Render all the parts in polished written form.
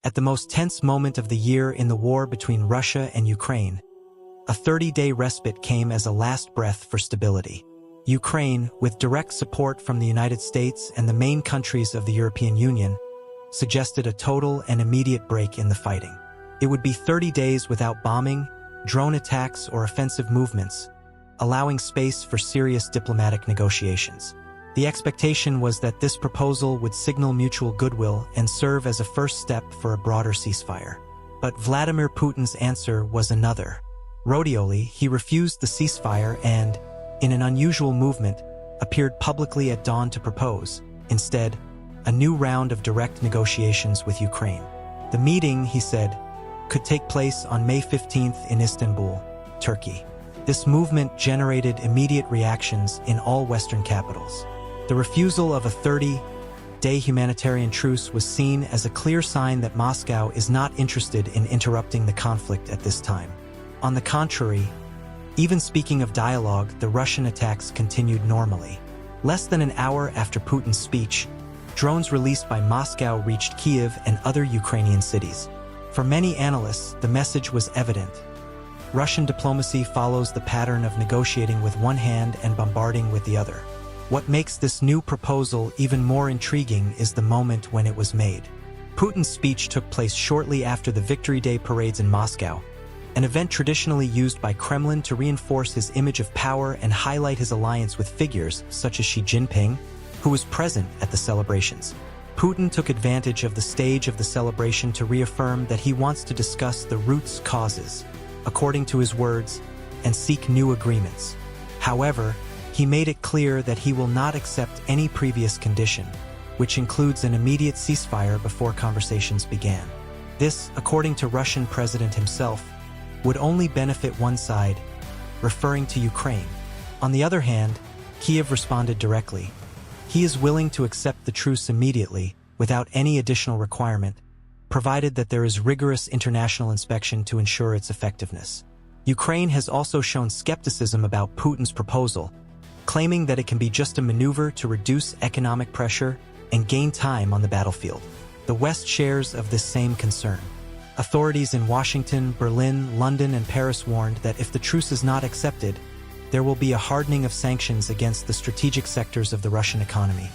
At the most tense moment of the year in the war between Russia and Ukraine, a 30-day respite came as a last breath for stability. Ukraine, with direct support from the United States and the main countries of the European Union, suggested a total and immediate break in the fighting. It would be 30 days without bombing, drone attacks, or offensive movements, allowing space for serious diplomatic negotiations. The expectation was that this proposal would signal mutual goodwill and serve as a first step for a broader ceasefire. But Vladimir Putin's answer was another. Rhodiously, he refused the ceasefire and, in an unusual movement, appeared publicly at dawn to propose, instead, a new round of direct negotiations with Ukraine. The meeting, he said, could take place on May 15th in Istanbul, Turkey. This movement generated immediate reactions in all Western capitals. The refusal of a 30-day humanitarian truce was seen as a clear sign that Moscow is not interested in interrupting the conflict at this time. On the contrary, even speaking of dialogue, the Russian attacks continued normally. Less than an hour after Putin's speech, drones released by Moscow reached Kyiv and other Ukrainian cities. For many analysts, the message was evident. Russian diplomacy follows the pattern of negotiating with one hand and bombarding with the other. What makes this new proposal even more intriguing is the moment when it was made. Putin's speech took place shortly after the Victory Day parades in Moscow, an event traditionally used by Kremlin to reinforce his image of power and highlight his alliance with figures such as Xi Jinping, who was present at the celebrations. Putin took advantage of the stage of the celebration to reaffirm that he wants to discuss the root causes, according to his words, and seek new agreements. However, he made it clear that he will not accept any previous condition, which includes an immediate ceasefire before conversations began. This, according to Russian President himself, would only benefit one side, referring to Ukraine. On the other hand, Kyiv responded directly. He is willing to accept the truce immediately, without any additional requirement, provided that there is rigorous international inspection to ensure its effectiveness. Ukraine has also shown skepticism about Putin's proposal, claiming that it can be just a maneuver to reduce economic pressure and gain time on the battlefield. The West shares of this same concern. Authorities in Washington, Berlin, London, and Paris warned that if the truce is not accepted, there will be a hardening of sanctions against the strategic sectors of the Russian economy,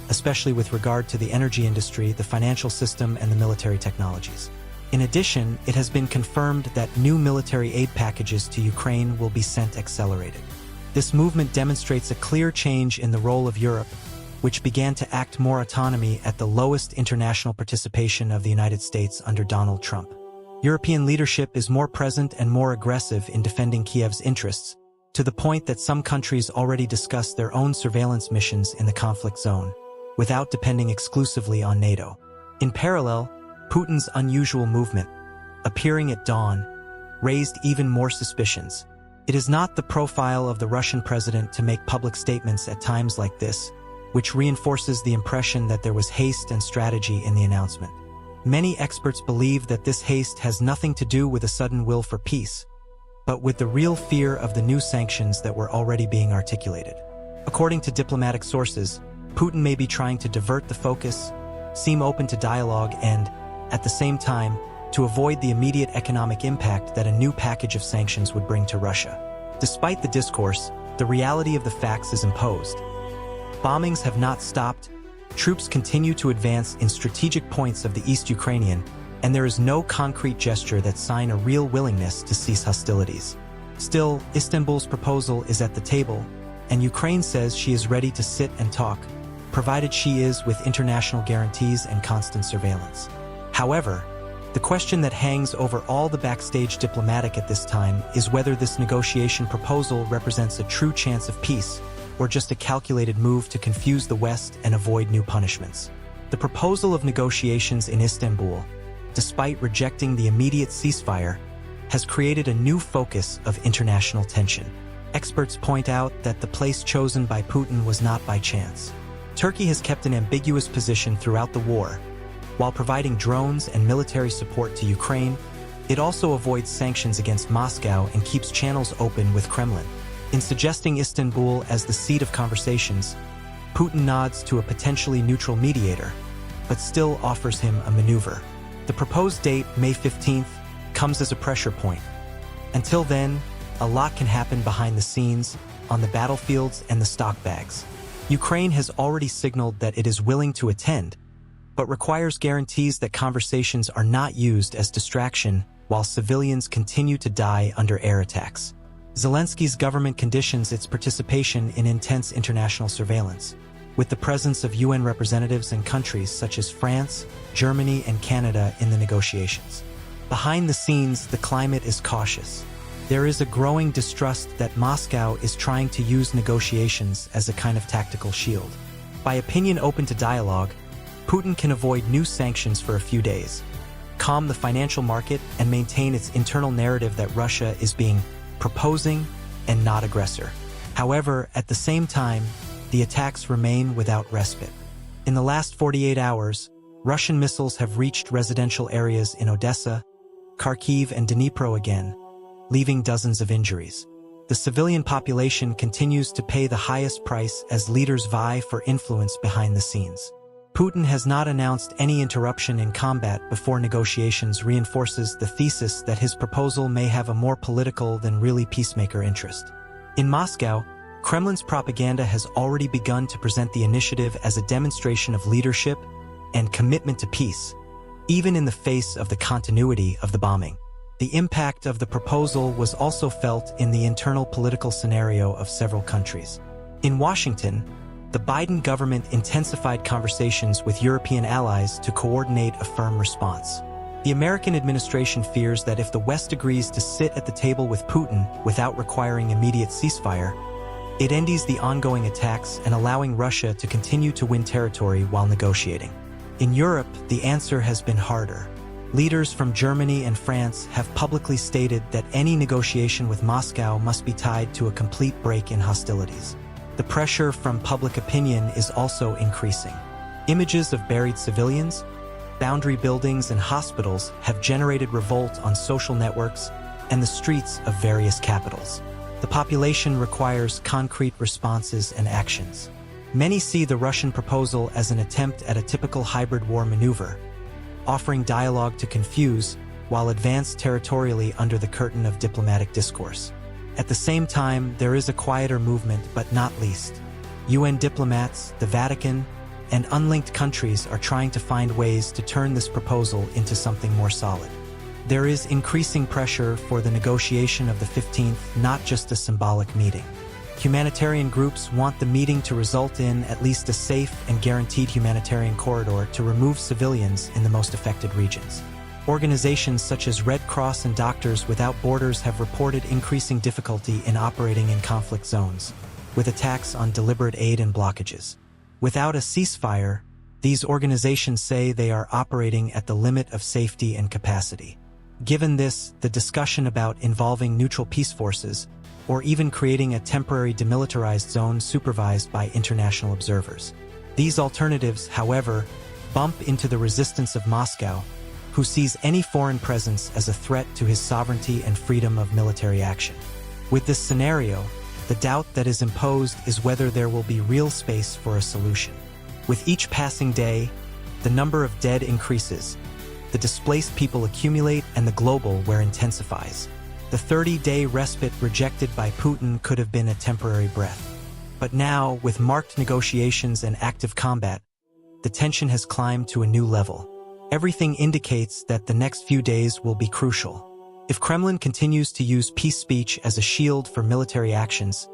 especially with regard to the energy industry, the financial system, and the military technologies. In addition, it has been confirmed that new military aid packages to Ukraine will be sent accelerated. This movement demonstrates a clear change in the role of Europe, which began to act more autonomy at the lowest international participation of the United States under Donald Trump. European leadership is more present and more aggressive in defending Kyiv's interests, to the point that some countries already discuss their own surveillance missions in the conflict zone, without depending exclusively on NATO. In parallel, Putin's unusual movement, appearing at dawn, raised even more suspicions. It is not the profile of the Russian president to make public statements at times like this, which reinforces the impression that there was haste and strategy in the announcement. Many experts believe that this haste has nothing to do with a sudden will for peace, but with the real fear of the new sanctions that were already being articulated. According to diplomatic sources, Putin may be trying to divert the focus, seem open to dialogue, and, at the same time, to avoid the immediate economic impact that a new package of sanctions would bring to Russia. Despite the discourse, the reality of the facts is imposed. Bombings have not stopped, troops continue to advance in strategic points of the East Ukrainian, and there is no concrete gesture that sign a real willingness to cease hostilities. Still, Istanbul's proposal is at the table, and Ukraine says she is ready to sit and talk, provided she is with international guarantees and constant surveillance. However, the question that hangs over all the backstage diplomatic at this time is whether this negotiation proposal represents a true chance of peace, or just a calculated move to confuse the West and avoid new punishments. The proposal of negotiations in Istanbul, despite rejecting the immediate ceasefire, has created a new focus of international tension. Experts point out that the place chosen by Putin was not by chance. Turkey has kept an ambiguous position throughout the war. While providing drones and military support to Ukraine, it also avoids sanctions against Moscow and keeps channels open with Kremlin. In suggesting Istanbul as the seat of conversations, Putin nods to a potentially neutral mediator, but still offers him a maneuver. The proposed date, May 15th, comes as a pressure point. Until then, a lot can happen behind the scenes, on the battlefields and the stock bags. Ukraine has already signaled that it is willing to attend, but requires guarantees that conversations are not used as distraction while civilians continue to die under air attacks. Zelensky's government conditions its participation in intense international surveillance, with the presence of UN representatives in countries such as France, Germany, and Canada in the negotiations. Behind the scenes, the climate is cautious. There is a growing distrust that Moscow is trying to use negotiations as a kind of tactical shield. By opinion open to dialogue, Putin can avoid new sanctions for a few days, calm the financial market, and maintain its internal narrative that Russia is being proposing and not aggressor. However, at the same time, the attacks remain without respite. In the last 48 hours, Russian missiles have reached residential areas in Odessa, Kharkiv, and Dnipro again, leaving dozens of injuries. The civilian population continues to pay the highest price as leaders vie for influence behind the scenes. Putin has not announced any interruption in combat before negotiations reinforces the thesis that his proposal may have a more political than really peacemaker interest. In Moscow, Kremlin's propaganda has already begun to present the initiative as a demonstration of leadership and commitment to peace, even in the face of the continuity of the bombing. The impact of the proposal was also felt in the internal political scenario of several countries. In Washington, the Biden government intensified conversations with European allies to coordinate a firm response. The American administration fears that if the West agrees to sit at the table with Putin without requiring immediate ceasefire, it ends the ongoing attacks and allowing Russia to continue to win territory while negotiating. In Europe, the answer has been harder. Leaders from Germany and France have publicly stated that any negotiation with Moscow must be tied to a complete break in hostilities. The pressure from public opinion is also increasing. Images of buried civilians, boundary buildings, and hospitals have generated revolt on social networks and the streets of various capitals. The population requires concrete responses and actions. Many see the Russian proposal as an attempt at a typical hybrid war maneuver, offering dialogue to confuse while advanced territorially under the curtain of diplomatic discourse. At the same time, there is a quieter movement, but not least. UN diplomats, the Vatican, and unlinked countries are trying to find ways to turn this proposal into something more solid. There is increasing pressure for the negotiation of the 15th, not just a symbolic meeting. Humanitarian groups want the meeting to result in at least a safe and guaranteed humanitarian corridor to remove civilians in the most affected regions. Organizations such as Red Cross and Doctors Without Borders have reported increasing difficulty in operating in conflict zones, with attacks on deliberate aid and blockages. Without a ceasefire, these organizations say they are operating at the limit of safety and capacity. Given this, the discussion about involving neutral peace forces, or even creating a temporary demilitarized zone supervised by international observers. These alternatives, however, bump into the resistance of Moscow, who sees any foreign presence as a threat to his sovereignty and freedom of military action. With this scenario, the doubt that is imposed is whether there will be real space for a solution. With each passing day, the number of dead increases, the displaced people accumulate, and the global war intensifies. The 30-day respite rejected by Putin could have been a temporary breath. But now, with marked negotiations and active combat, the tension has climbed to a new level. Everything indicates that the next few days will be crucial. If Kremlin continues to use peace speech as a shield for military actions,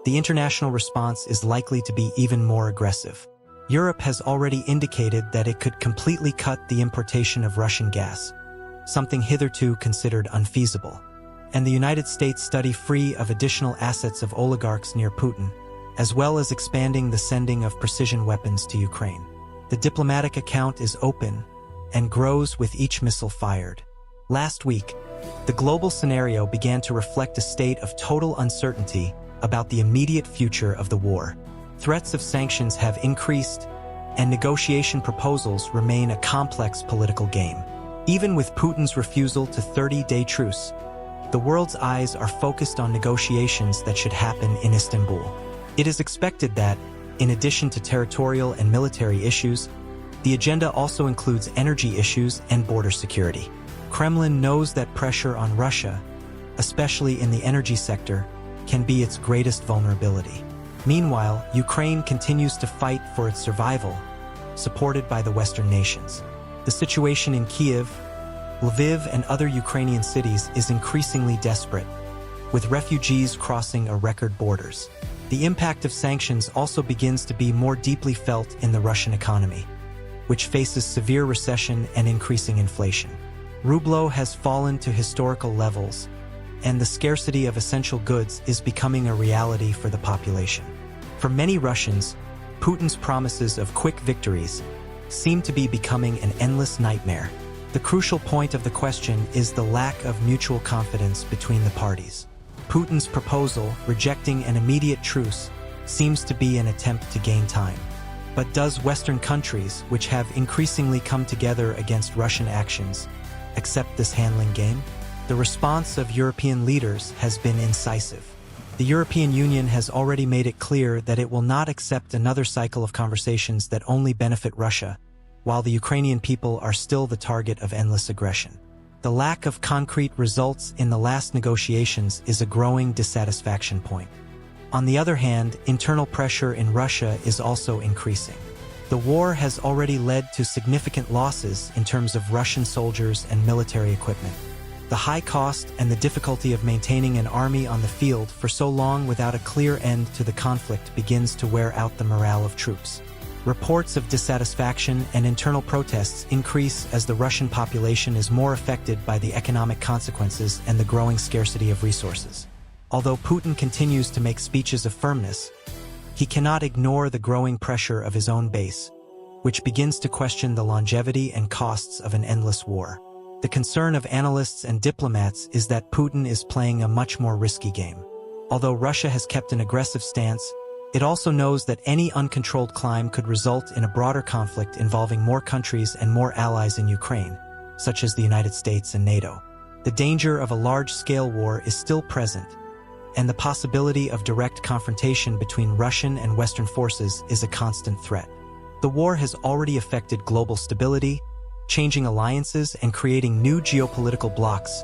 the international response is likely to be even more aggressive. Europe has already indicated that it could completely cut the importation of Russian gas, something hitherto considered unfeasible. And the United States study free of additional assets of oligarchs near Putin, as well as expanding the sending of precision weapons to Ukraine. The diplomatic account is open and grows with each missile fired. Last week, the global scenario began to reflect a state of total uncertainty about the immediate future of the war. Threats of sanctions have increased, and negotiation proposals remain a complex political game. Even with Putin's refusal to 30-day truce, the world's eyes are focused on negotiations that should happen in Istanbul. It is expected that, in addition to territorial and military issues, The agenda also includes energy issues and border security. Kremlin knows that pressure on Russia, especially in the energy sector, can be its greatest vulnerability. Meanwhile, Ukraine continues to fight for its survival, supported by the Western nations. The situation in Kyiv, Lviv, and other Ukrainian cities is increasingly desperate, with refugees crossing a record borders. The impact of sanctions also begins to be more deeply felt in the Russian economy, which faces severe recession and increasing inflation. Ruble has fallen to historical levels, and the scarcity of essential goods is becoming a reality for the population. For many Russians, Putin's promises of quick victories seem to be becoming an endless nightmare. The crucial point of the question is the lack of mutual confidence between the parties. Putin's proposal, rejecting an immediate truce, seems to be an attempt to gain time. But does Western countries, which have increasingly come together against Russian actions, accept this handling game? The response of European leaders has been incisive. The European Union has already made it clear that it will not accept another cycle of conversations that only benefit Russia, while the Ukrainian people are still the target of endless aggression. The lack of concrete results in the last negotiations is a growing dissatisfaction point. On the other hand, internal pressure in Russia is also increasing. The war has already led to significant losses in terms of Russian soldiers and military equipment. The high cost and the difficulty of maintaining an army on the field for so long without a clear end to the conflict begins to wear out the morale of troops. Reports of dissatisfaction and internal protests increase as the Russian population is more affected by the economic consequences and the growing scarcity of resources. Although Putin continues to make speeches of firmness, he cannot ignore the growing pressure of his own base, which begins to question the longevity and costs of an endless war. The concern of analysts and diplomats is that Putin is playing a much more risky game. Although Russia has kept an aggressive stance, it also knows that any uncontrolled climb could result in a broader conflict involving more countries and more allies in Ukraine, such as the United States and NATO. The danger of a large-scale war is still present, and the possibility of direct confrontation between Russian and Western forces is a constant threat. The war has already affected global stability, changing alliances and creating new geopolitical blocs,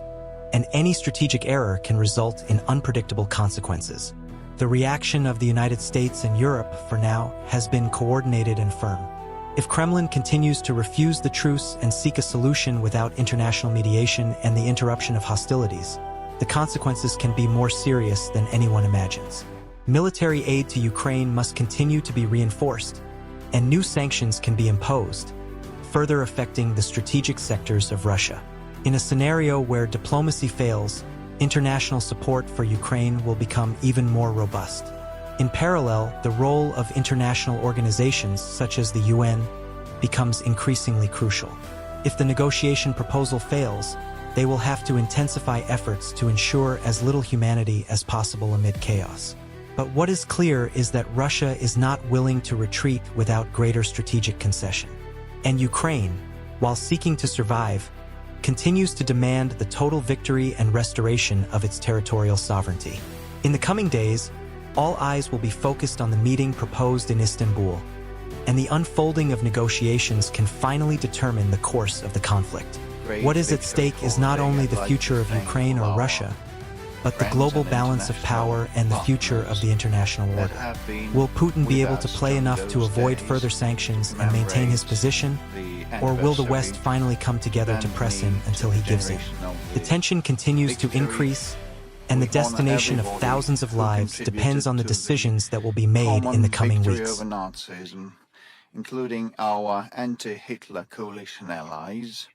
and any strategic error can result in unpredictable consequences. The reaction of the United States and Europe, for now, has been coordinated and firm. If Kremlin continues to refuse the truce and seek a solution without international mediation and the interruption of hostilities, the consequences can be more serious than anyone imagines. Military aid to Ukraine must continue to be reinforced, and new sanctions can be imposed, further affecting the strategic sectors of Russia. In a scenario where diplomacy fails, international support for Ukraine will become even more robust. In parallel, the role of international organizations such as the UN becomes increasingly crucial. If the negotiation proposal fails, they will have to intensify efforts to ensure as little humanity as possible amid chaos. But what is clear is that Russia is not willing to retreat without greater strategic concession. And Ukraine, while seeking to survive, continues to demand the total victory and restoration of its territorial sovereignty. In the coming days, all eyes will be focused on the meeting proposed in Istanbul, and the unfolding of negotiations can finally determine the course of the conflict. What is at stake is not only the future of Ukraine or Russia, but the global balance of power and the future of the international order. Will Putin be able to play enough to avoid further sanctions and maintain his position? Or will the West finally come together to press him until he gives in? The tension continues to increase, and the destination of thousands of lives depends on the decisions that will be made in the coming weeks. Including our anti-Hitler coalition allies,